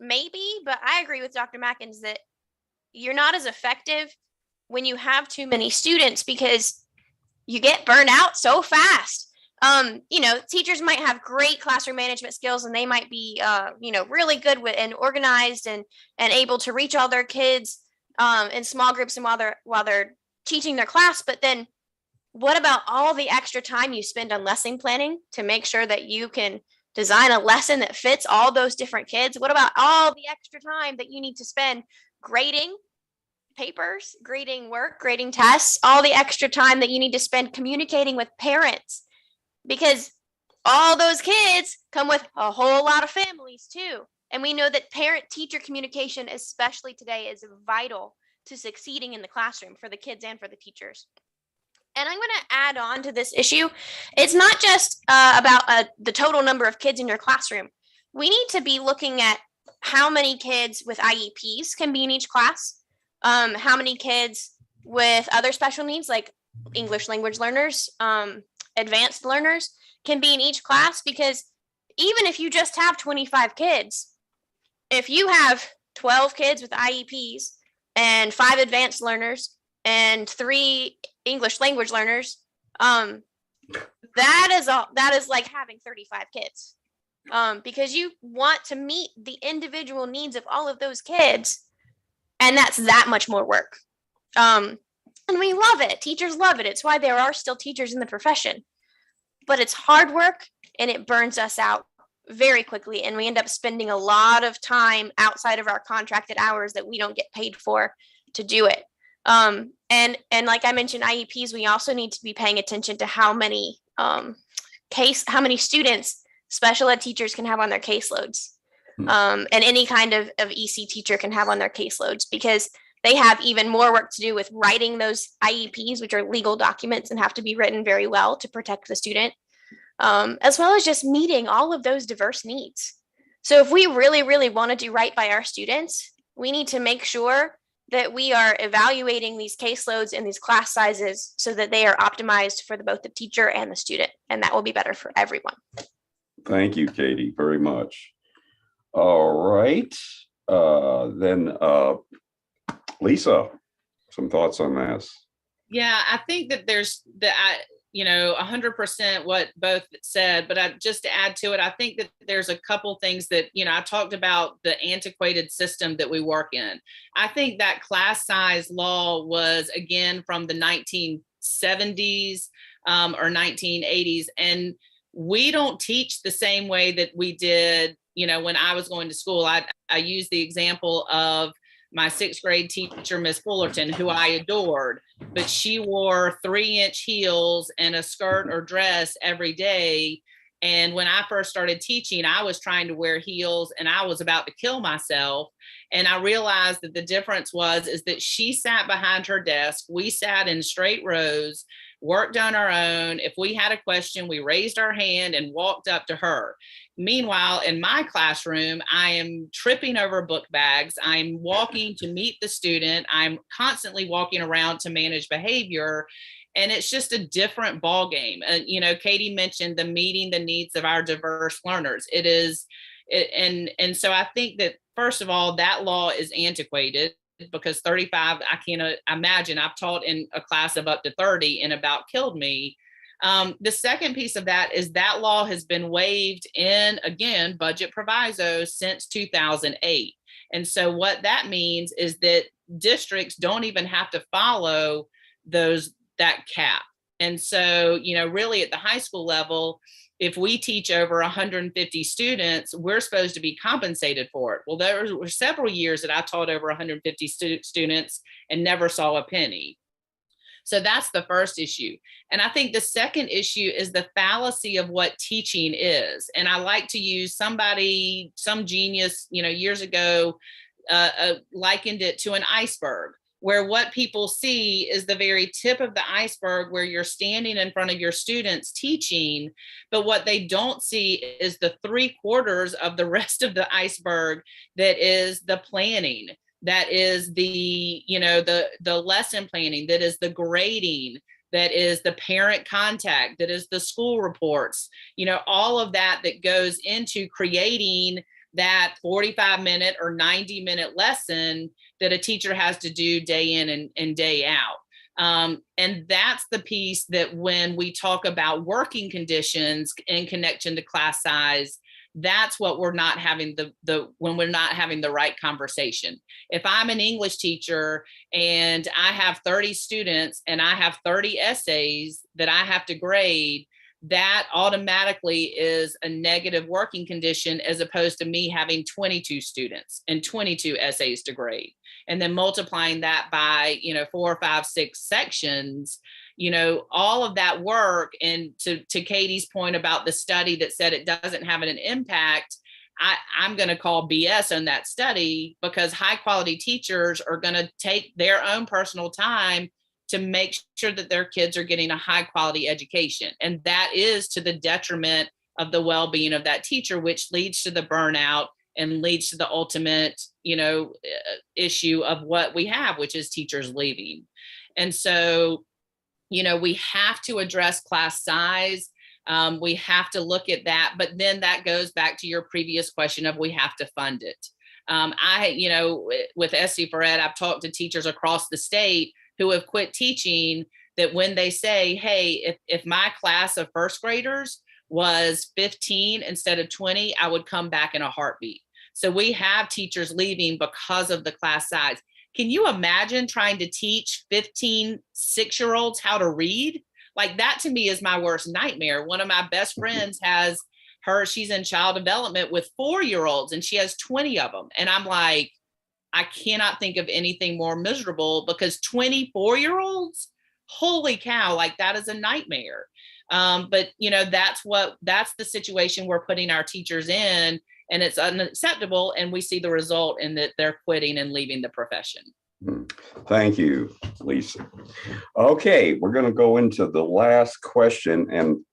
maybe, but I agree with Dr. Mackins that you're not as effective when you have too many students, because you get burned out so fast. Teachers might have great classroom management skills, and they might be, really good with and organized and able to reach all their kids in small groups and while they're teaching their class. But then what about all the extra time you spend on lesson planning to make sure that you can design a lesson that fits all those different kids? What about all the extra time that you need to spend grading papers, grading work, grading tests, all the extra time that you need to spend communicating with parents? Because all those kids come with a whole lot of families too. And we know that parent-teacher communication, especially today, is vital to succeeding in the classroom for the kids and for the teachers. And I'm going to add on to this issue. It's not just about the total number of kids in your classroom. We need to be looking at how many kids with IEPs can be in each class, how many kids with other special needs like English language learners, advanced learners can be in each class. Because even if you just have 25 kids, if you have 12 kids with IEPs and 5 advanced learners and 3 English language learners, that is like having 35 kids, because you want to meet the individual needs of all of those kids, and that's that much more work. And we love it. Teachers love it. It's why there are still teachers in the profession, but it's hard work and it burns us out very quickly, and we end up spending a lot of time outside of our contracted hours that we don't get paid for to do it. And like I mentioned, IEPs, we also need to be paying attention to how many students special ed teachers can have on their caseloads, and any kind of EC teacher can have on their caseloads, because they have even more work to do with writing those IEPs, which are legal documents and have to be written very well to protect the student, as well as just meeting all of those diverse needs. So if we really, really want to do right by our students, we need to make sure that we are evaluating these caseloads and these class sizes so that they are optimized for both the teacher and the student, and that will be better for everyone. Thank you, Katie, very much. All right, then Lisa, some thoughts on this? Yeah, I think that 100% what both said, but just to add to it, I think that there's a couple things that, I talked about the antiquated system that we work in. I think that class size law was, again, from the 1970s or 1980s. And we don't teach the same way that we did, when I was going to school. I use the example of my 6th grade teacher, Miss Fullerton, who I adored, but she wore 3-inch heels and a skirt or dress every day. And when I first started teaching, I was trying to wear heels and I was about to kill myself. And I realized that the difference is that she sat behind her desk. We sat in straight rows, worked on our own. If we had a question, we raised our hand and walked up to her. Meanwhile, in my classroom, I am tripping over book bags. I'm walking to meet the student. I'm constantly walking around to manage behavior. And it's just a different ball game. Katie mentioned the meeting the needs of our diverse learners. And so I think that, first of all, that law is antiquated, because 35, I can't imagine. I've taught in a class of up to 30 and about killed me. The second piece of that is that law has been waived in, again, budget provisos since 2008. And so what that means is that districts don't even have to follow that cap. And so, really at the high school level, if we teach over 150 students, we're supposed to be compensated for it. Well, there were several years that I taught over 150 students and never saw a penny. So that's the first issue. And I think the second issue is the fallacy of what teaching is. And I like to use some genius, years ago, likened it to an iceberg, where what people see is the very tip of the iceberg, where you're standing in front of your students teaching, but what they don't see is the 3/4 of the rest of the iceberg, that is the planning, that is the lesson planning, that is the grading, that is the parent contact, that is the school reports, all of that goes into creating that 45-minute or 90-minute lesson that a teacher has to do day in and day out. And that's the piece that when we talk about working conditions in connection to class size, that's what we're not having when we're not having the right conversation. If I'm an English teacher and I have 30 students and I have 30 essays that I have to grade, that automatically is a negative working condition, as opposed to me having 22 students and 22 essays to grade, and then multiplying that by 4, 5, 6 sections. All of that work. And to Katie's point about the study that said it doesn't have an impact, I'm going to call BS on that study, because high quality teachers are going to take their own personal time to make sure that their kids are getting a high quality education. And that is to the detriment of the well-being of that teacher, which leads to the burnout and leads to the ultimate, issue of what we have, which is teachers leaving. And so, we have to address class size. We have to look at that, but then that goes back to your previous question of we have to fund it. With SC for Ed, I've talked to teachers across the state who have quit teaching, that when they say, hey, if my class of first graders was 15 instead of 20, I would come back in a heartbeat. So we have teachers leaving because of the class size. Can you imagine trying to teach 15 6-year-olds how to read? Like, that to me is my worst nightmare. One of my best friends she's in child development with 4-year-olds, and she has 20 of them. And I'm like, I cannot think of anything more miserable, because 24-year-olds, holy cow, like that is a nightmare. But that's the situation we're putting our teachers in, and it's unacceptable. And we see the result in that they're quitting and leaving the profession. Thank you, Lisa. Okay, we're going to go into the last question. And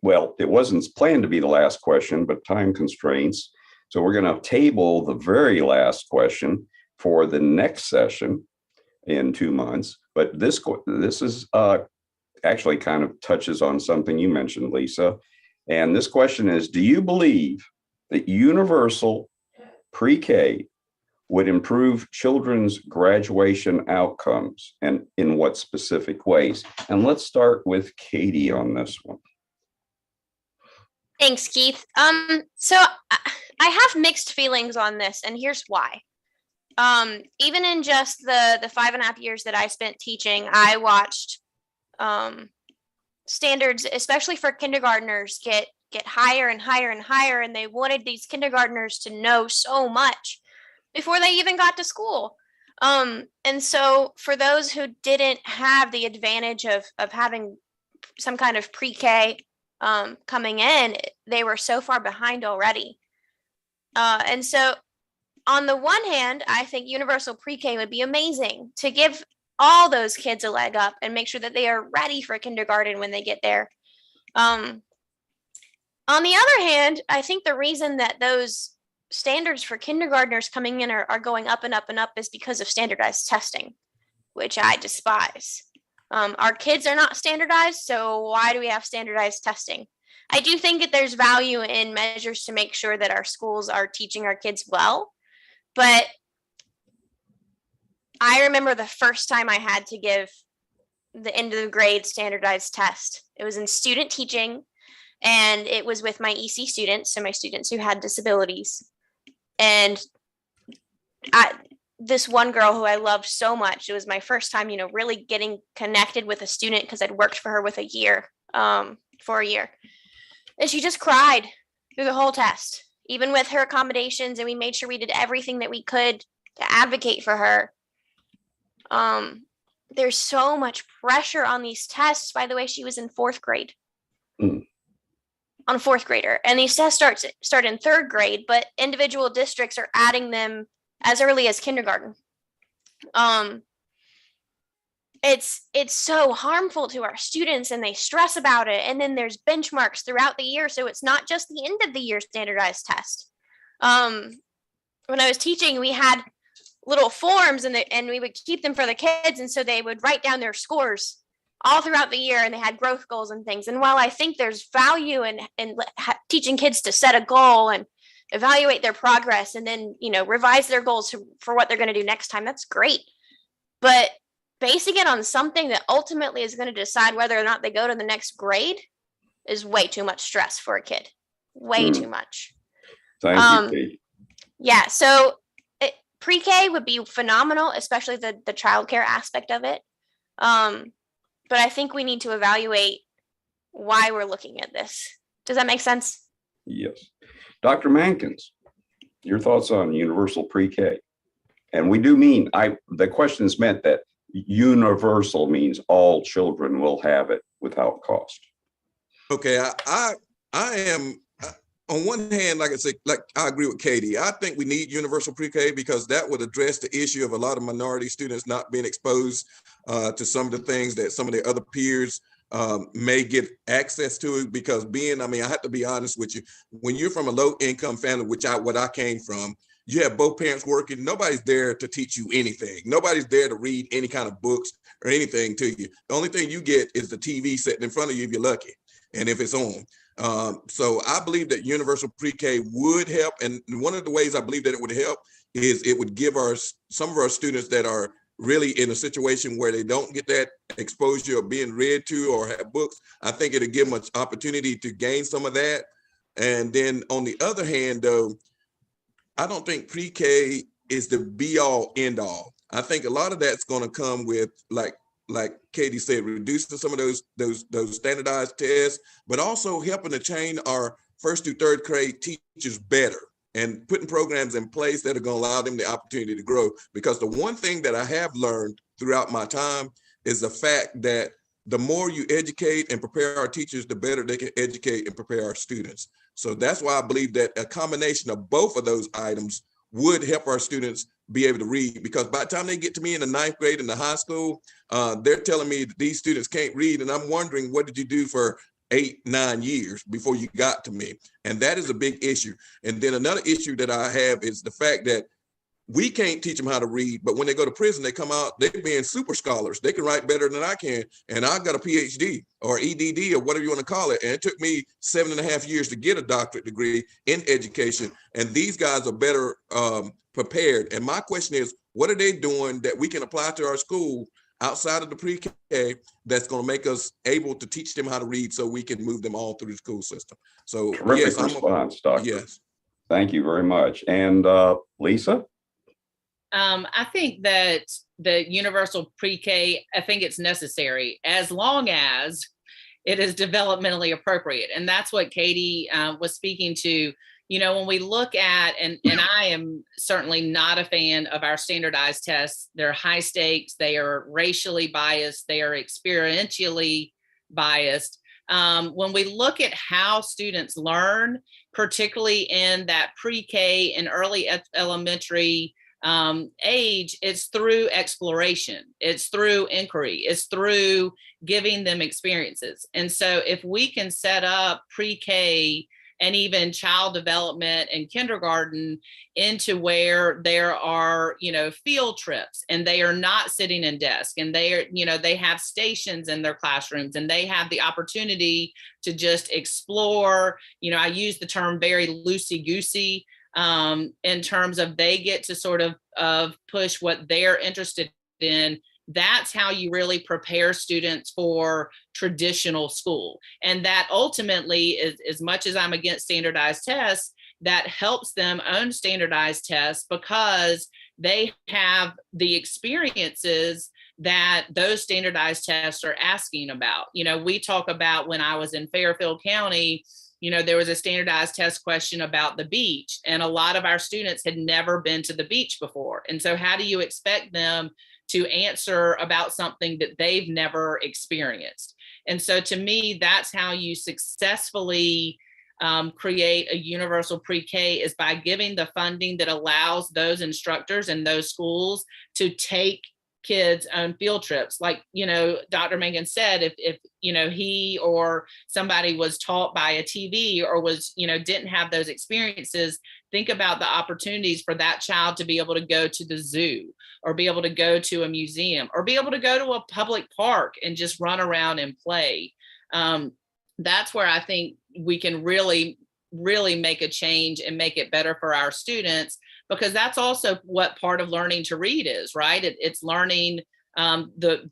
well, it wasn't planned to be the last question, but time constraints. So we're going to table the very last question for the next session in 2 months. But this is actually kind of touches on something you mentioned, Lisa. And this question is, do you believe that universal pre-K would improve children's graduation outcomes, and in what specific ways? And let's start with Katie on this one. Thanks, Keith. So I have mixed feelings on this, and here's why. Even in just the 5.5 years that I spent teaching, I watched standards, especially for kindergartners, get higher and higher and higher, and they wanted these kindergartners to know so much before they even got to school. And so for those who didn't have the advantage of having some kind of pre-K coming in, they were so far behind already. And so on the one hand, I think universal pre-K would be amazing to give all those kids a leg up and make sure that they are ready for kindergarten when they get there. On the other hand, I think the reason that those standards for kindergartners coming in are going up and up and up is because of standardized testing, which I despise. Our kids are not standardized, so why do we have standardized testing? I do think that there's value in measures to make sure that our schools are teaching our kids well, but I remember the first time I had to give the end of the grade standardized test. It was in student teaching, and it was with my EC students, so my students who had disabilities. And this one girl who I loved so much, it was my first time, really getting connected with a student because I'd worked for her for a year. And she just cried through the whole test, even with her accommodations. And we made sure we did everything that we could to advocate for her. There's so much pressure on these tests. By the way, she was in 4th grade. On a 4th grader, and these tests start in 3rd grade, but individual districts are adding them as early as kindergarten. It's so harmful to our students, and they stress about it. And then there's benchmarks throughout the year, so it's not just the end of the year standardized test. When I was teaching, we had little forms, and we would keep them for the kids, and so they would write down their scores all throughout the year, and they had growth goals and things. And while I think there's value in teaching kids to set a goal and evaluate their progress and then, revise their goals for what they're going to do next time, that's great. But basing it on something that ultimately is going to decide whether or not they go to the next grade is way too much stress for a kid. Way too much. Thank you, Kate. Yeah. So pre-K would be phenomenal, especially the childcare aspect of it. But I think we need to evaluate why we're looking at this. Does that make sense? Yes. Dr. Mackins, your thoughts on universal pre-K? And we do mean, the question is meant that universal means all children will have it without cost. Okay, I am, on one hand, like I said, I agree with Katie. I think we need universal pre-K because that would address the issue of a lot of minority students not being exposed to some of the things that some of their other peers may get access to. Because I have to be honest with you, when you're from a low income family, what I came from, you have both parents working, nobody's there to teach you anything. Nobody's there to read any kind of books or anything to you. The only thing you get is the TV sitting in front of you if you're lucky, and if it's on. So I believe that universal pre-K would help. And one of the ways I believe that it would help is it would give some of our students that are really in a situation where they don't get that exposure of being read to or have books. I think it'll give them an opportunity to gain some of that. And then on the other hand, though, I don't think pre-K is the be all end all. I think a lot of that's going to come with, like Katie said, reducing some of those standardized tests, but also helping to train our 1st through 3rd grade teachers better and putting programs in place that are going to allow them the opportunity to grow. Because the one thing that I have learned throughout my time is the fact that the more you educate and prepare our teachers, the better they can educate and prepare our students. So that's why I believe that a combination of both of those items would help our students be able to read, because by the time they get to me in the 9th grade in the high school, they're telling me that these students can't read. And I'm wondering, what did you do for 8-9 years before you got to me? And that is a big issue. And then another issue that I have is the fact that we can't teach them how to read, but when they go to prison, they come out, they're being super scholars. They can write better than I can. And I've got a PhD. or EDD or whatever you want to call it. And it took me 7.5 years to get a doctorate degree in education. And these guys are better prepared. And my question is, what are they doing that we can apply to our school outside of the pre-K that's going to make us able to teach them how to read so we can move them all through the school system? So Terrific response, Doctor. Yes. Thank you very much. And Lisa? I think that the universal pre-K, I think it's necessary as long as it is developmentally appropriate. And that's what Katie was speaking to. You know, when we look at, and I am certainly not a fan of our standardized tests. They're high stakes, they are racially biased, they are experientially biased. When we look at how students learn, particularly in that pre-K and early elementary age, it's through exploration, it's through inquiry, it's through giving them experiences. And so if we can set up pre-K and even child development and kindergarten into where there are, you know, field trips, and they are not sitting in desk, and they are, you know, they have stations in their classrooms, and they have the opportunity to just explore. You know, I use the term very loosey-goosey in terms of they get to sort of push what they're interested in. That's how you really prepare students for traditional school. And that ultimately is, as much as I'm against standardized tests, that helps them own standardized tests because they have the experiences that those standardized tests are asking about. You know, we talk about when I was in Fairfield County, you know, there was a standardized test question about the beach, and a lot of our students had never been to the beach before. And so how do you expect them to answer about something that they've never experienced? And so to me, that's how you successfully create a universal pre-K, is by giving the funding that allows those instructors and those schools to take kids on field trips. Like, you know, Dr. Mackins said, if, you know, he or somebody was taught by a TV or was, you know, didn't have those experiences, think about the opportunities for that child to be able to go to the zoo, or be able to go to a museum, or be able to go to a public park and just run around and play. That's where I think we can really make a change and make it better for our students, because that's also what part of learning to read is, right? It's learning the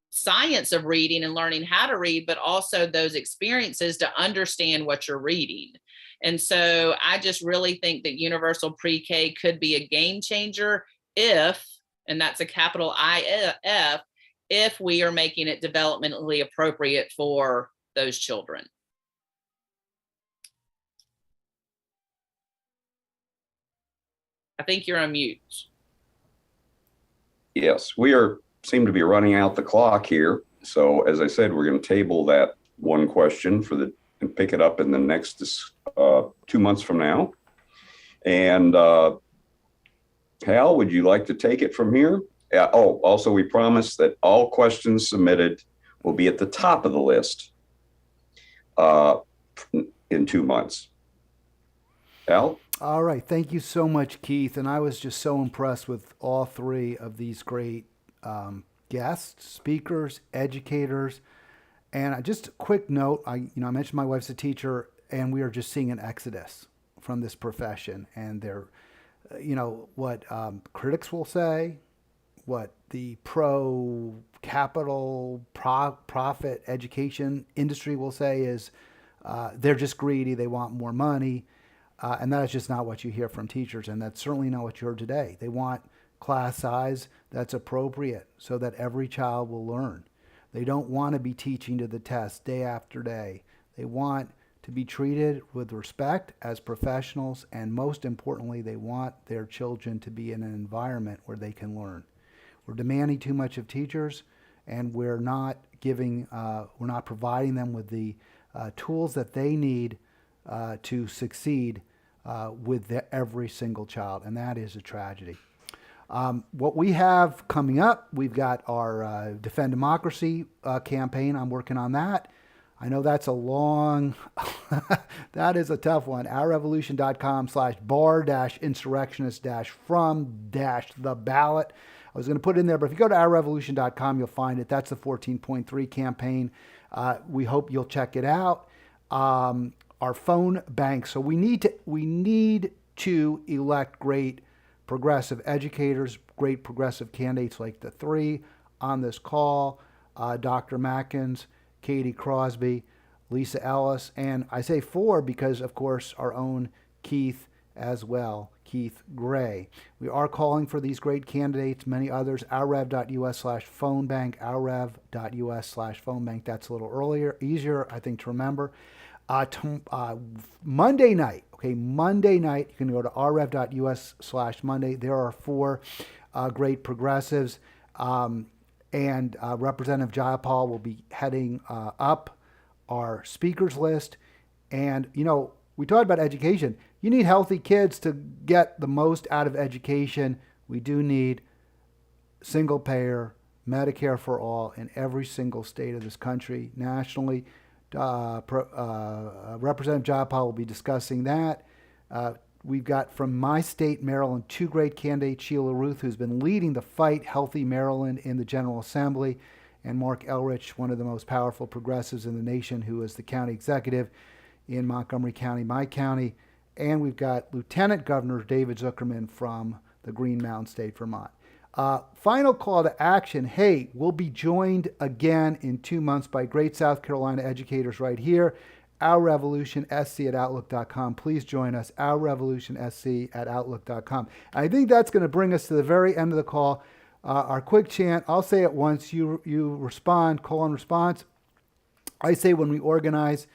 science of reading and learning how to read, but also those experiences to understand what you're reading. And so I just really think that universal pre-K could be a game changer if, and that's a capital IF, if we are making it developmentally appropriate for those children. I think you're on mute. Yes, we seem to be running out the clock here. So as I said, we're going to table that one question and pick it up in the next 2 months from now. And Hal, would you like to take it from here? Also, we promise that all questions submitted will be at the top of the list in 2 months. Hal? All right. Thank you so much, Keith. And I was just so impressed with all three of these great guests, speakers, educators. And just a quick note, I mentioned my wife's a teacher, and we are just seeing an exodus from this profession. And they're, what critics will say, what the pro-capital, profit education industry will say is they're just greedy, they want more money. And that is just not what you hear from teachers, and that's certainly not what you heard today. They want class size that's appropriate so that every child will learn. They don't want to be teaching to the test day after day. They want to be treated with respect as professionals, and most importantly, they want their children to be in an environment where they can learn. We're demanding too much of teachers, and we're not providing them with the tools that they need to succeed with every single child, and that is a tragedy. What we have coming up, we've got our Defend Democracy campaign. I'm working on that. I know that's a long, that is a tough one. OurRevolution.com/bar-insurrectionist-from-the ballot. I was going to put it in there, but if you go to ourrevolution.com, you'll find it. That's the 14.3 campaign. We hope you'll check it out. Our phone bank. So we need to elect great progressive educators, great progressive candidates like the three on this call, Dr. Mackins, Katie Crosby, Lisa Ellis, and I say four because, of course, our own Keith as well, Keith Gray. We are calling for these great candidates, many others, ourrev.us/phonebank, ourrev.us/phonebank. That's a little easier, I think, to remember. Monday night, Monday night, you can go to ourrev.us/Monday. There are four great progressives, and Representative Jayapal will be heading up our speakers list. And, we talked about education. You need healthy kids to get the most out of education. We do need single payer Medicare for all in every single state of this country. Nationally, Representative Jayapal will be discussing that. We've got from my state, Maryland, two great candidates, Sheila Ruth, who's been leading the fight, Healthy Maryland, in the General Assembly, and Mark Elrich, one of the most powerful progressives in the nation, who is the county executive in Montgomery County, my county. And we've got Lieutenant Governor David Zuckerman from the Green Mountain State, Vermont. Final call to action. Hey, we'll be joined again in 2 months by great South Carolina educators right here. Our Revolution SC at Outlook.com. Please join us. Our Revolution SC at Outlook.com. I think that's going to bring us to the very end of the call. Our quick chant. I'll say it once. You respond. Call and response. I say when we organize.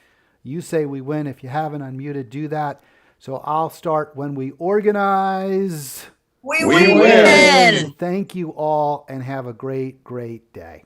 You say we win. If you haven't unmuted, do that. So I'll start. When we organize, We win. Thank you all and have a great, great day.